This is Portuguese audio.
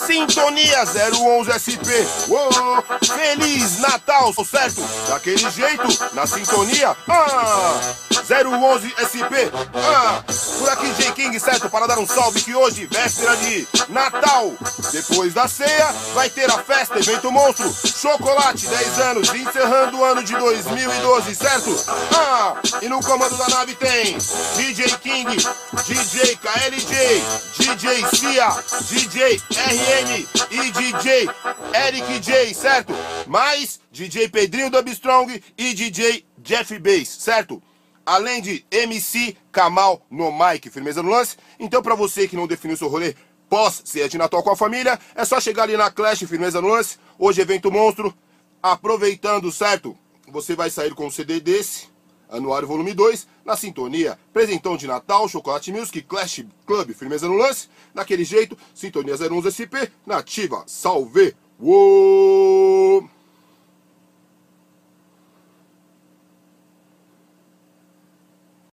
Sintonia 011 SP. Uou, Feliz Natal, certo? Daquele jeito, na sintonia. 011 SP. Por aqui J King, certo? Para dar um salve que hoje, véspera de Natal. Depois da ceia, vai ter a festa, evento monstro. Chocolate, 10 anos, encerrando o ano de 2012, certo? E no comando da nave tem DJ King, DJ KLJ, DJ Cia, DJ RN e DJ Eric J, certo? Mais DJ Pedrinho Dubstrong e DJ Jeff Bass, certo? Além de MC Kamal no mic, firmeza no lance. Então pra você que não definiu seu rolê pós-ceia de Natal com a família, é só chegar ali na Clash, firmeza no lance. Hoje evento monstro, aproveitando, certo? Você vai sair com um CD desse, Anuário Volume 2, na sintonia, presentão de Natal, Chocolate Music, Clash Club, firmeza no lance. Daquele jeito, sintonia 011 SP, nativa, salve! Uou!